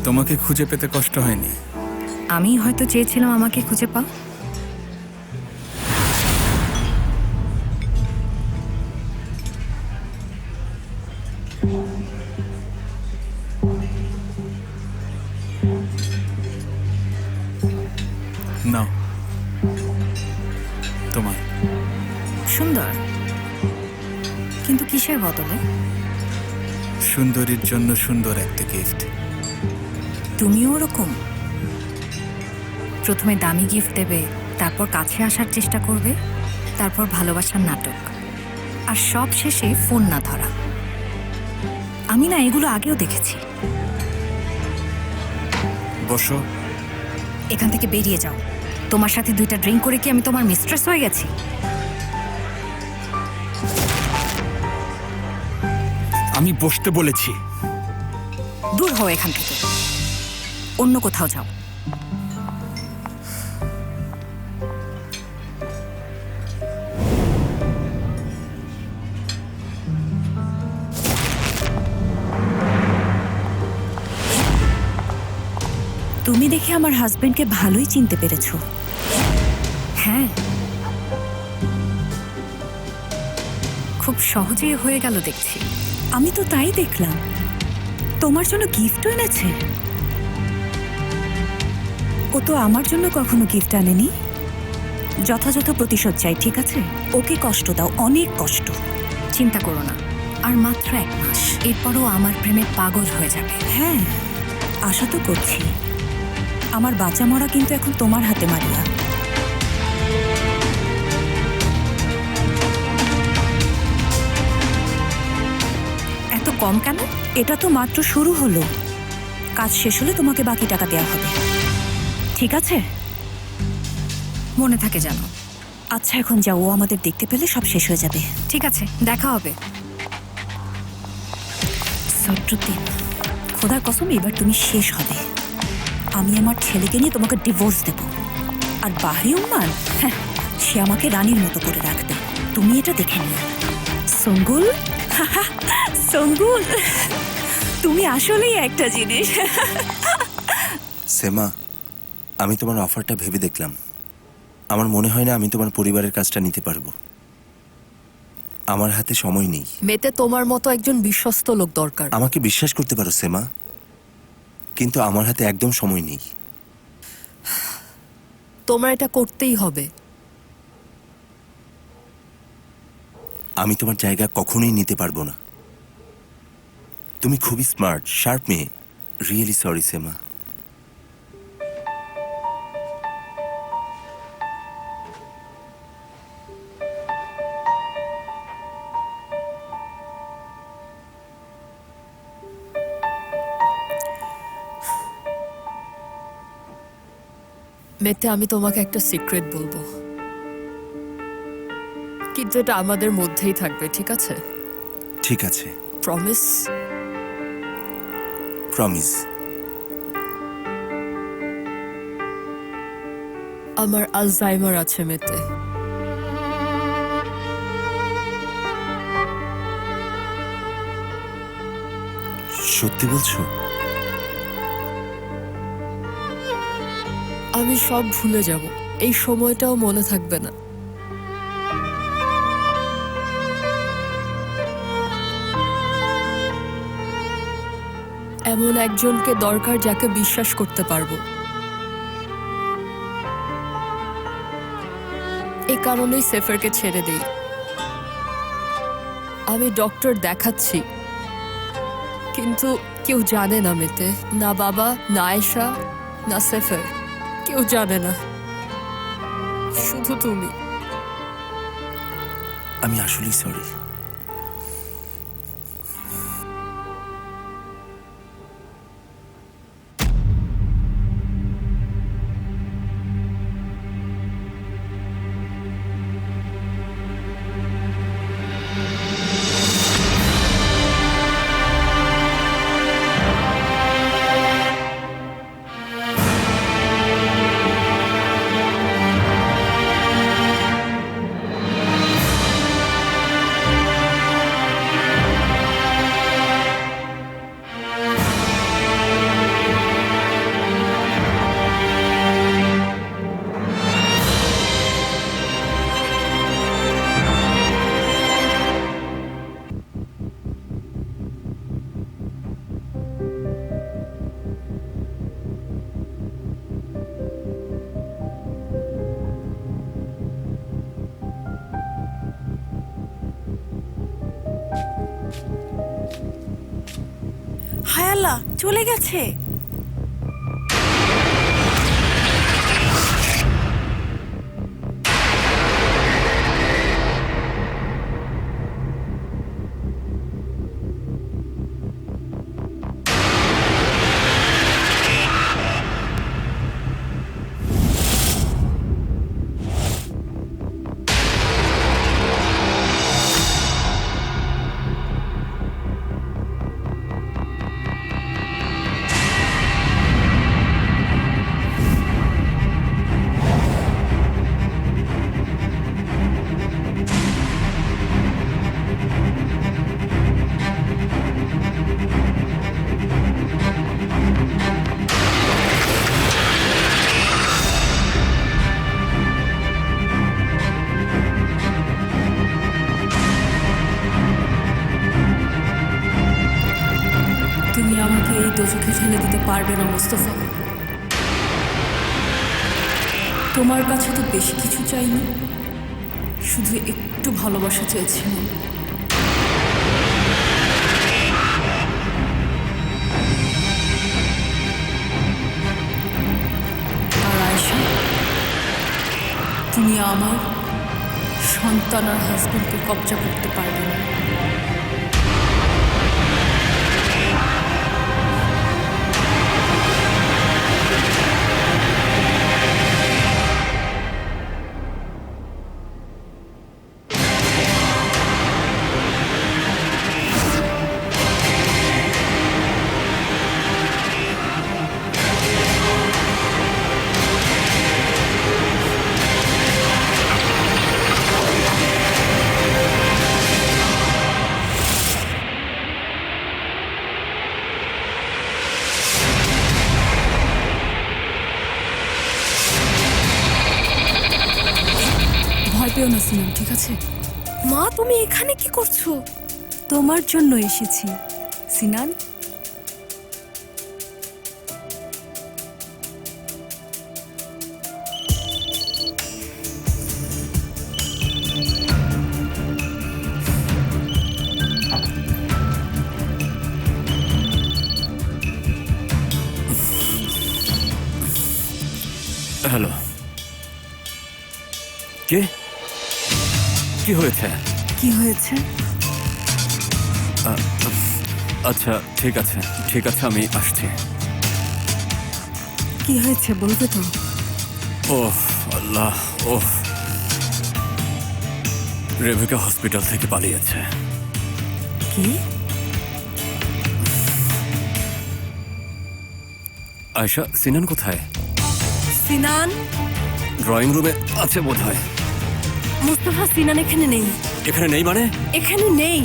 তোমাকে খুঁজে পেতে কষ্ট হয়নি? আমি হয়তো চেয়েছিলাম আমাকে খুঁজে পাও। নাও, তোমার। সুন্দর, কিন্তু কিসের বদলে? সুন্দরীর জন্য সুন্দর একটা গিফট। তুমিও ওরকম? প্রথমে দামি গিফট দেবে, তারপর কাছে আসার চেষ্টা করবে, তারপর ভালোবাসার নাটক, আর সব শেষে ফোন না ধরা। আমি না এগুলো আগেও দেখেছি। বসো। এখান থেকে বেরিয়ে যাও। তোমার সাথে 2টা ড্রিঙ্ক করে কি আমি তোমার মিস্ট্রেস হয়ে গেছি? আমি বসতে বলেছি। দূর হও এখান থেকে, অন্য কোথাও যাও। তুমি দেখে আমার হাজবেন্ডকে ভালোই চিনতে পেরেছো। হ্যাঁ, খুব সহজেই হয়ে গেল দেখছি। আমি তো তাই দেখলাম। তোমার জন্য গিফটও এনেছে। ও তো আমার জন্য কখনো গিফট আনেনি। যথাযথ প্রতিশোধ চাই, ঠিক আছে? ওকে কষ্ট দাও, অনেক কষ্ট। চিন্তা করো না, আর মাত্র 1 মাস, এরপরও আমার প্রেমে পাগল হয়ে যাবে। হ্যাঁ, আশা তো করছি। আমার বাঁচা মরা কিন্তু এখন তোমার হাতে, মারিয়া। এত কম কেন? এটা তো মাত্র শুরু হলো। কাজ শেষ হলে তোমাকে বাকি টাকা দেওয়া হবে, ঠিক আছে? মনে থাকে জানো। আচ্ছা, এখন যাও, ও আমাদের দেখতে পেলে সব শেষ হয়ে যাবে। ঠিক আছে, দেখা হবে। সত্যি, খোদার কসম, এবার তুমি শেষ হবে। আমি আমার ছেলেকে নিয়ে তোমাকে ডিভোর্স দেব। আর বাহরি উম্মান, হ্যাঁ, সে আমাকে রানীর মতো করে রাখবে। তুমি এটা দেখে নিও। সঙ্গুল, সঙ্গুল, তুমি আসলেই একটা জিনিস। সেমা, আমি তোমার অফারটা ভেবে দেখলাম। আমার মনে হয় না আমি তোমার পরিবারের কাজটা নিতে পারবো। আমার হাতে সময় নেই। মেতে তোমার মতো একজন বিশ্বস্ত লোক দরকার। আমাকে বিশ্বাস করতে পারো সেমা, কিন্তু আমার হাতে একদম সময় নেই। তোমার এটা করতেই হবে। আমি তোমার জায়গা কখনোই নিতে পারবো না। তুমি খুবই স্মার্ট, শার্প মেয়ে। রিয়েলি সরি সেমা। মেতে, আমি তোমাকে একটা সিক্রেট বলবো, কিন্তু এটা আমাদের মধ্যেই থাকবে, ঠিক আছে? ঠিক আছে, প্রমিস? প্রমিস। আমার আলজাইমার আছে মেতে। সত্যি বলছো? আমি সব ভুলে যাব, এই সময়টাও মনে থাকবে না। এমন একজনকে দরকার যাকে বিশ্বাস করতে পারবো। এই কারণেই সেফারকে ছেড়ে দেই। আমি ডক্টর দেখাচ্ছি, কিন্তু কেউ জানে না মেতে। না বাবা, না আয়েশা, না সেফার, কেউ জানে না, শুধু তুমি। আমি আসলেই সরি। হায় আল্লাহ, চলে গেছে। তুমি আমাকে এই দোজখে ঠেলে দিতে পারবে না মোস্তফা। তোমার কাছে তো বেশি কিছু চাইনি, শুধু একটু ভালোবাসা চেয়েছিলাম। আর আয়েশা, তুমি আমার সন্তান আর হাজবেন্ডকে কবজা করতে পারবে না। ভয় পেও না সিনান, ঠিক আছে? মা, তুমি এখানে কি করছো? তোমার জন্য এসেছি সিনান। হ্যালো, কে? কি হয়েছে? কি হয়েছে? আচ্ছা ঠিক আছে, ঠিক আছে, আমি আসছি। কি হয়েছে বলবে তো? ওহ আল্লাহ, ওহ, রেবেকা হসপিটাল থেকে পালিয়েছে। কি? আয়েশা, সিনান কোথায়? সিনান? ড্রয়িং রুমে আছে বোধহয়। মুস্তাফা, সিনান এখানে নেই। এখানে নেই মানে? এখানে নেই।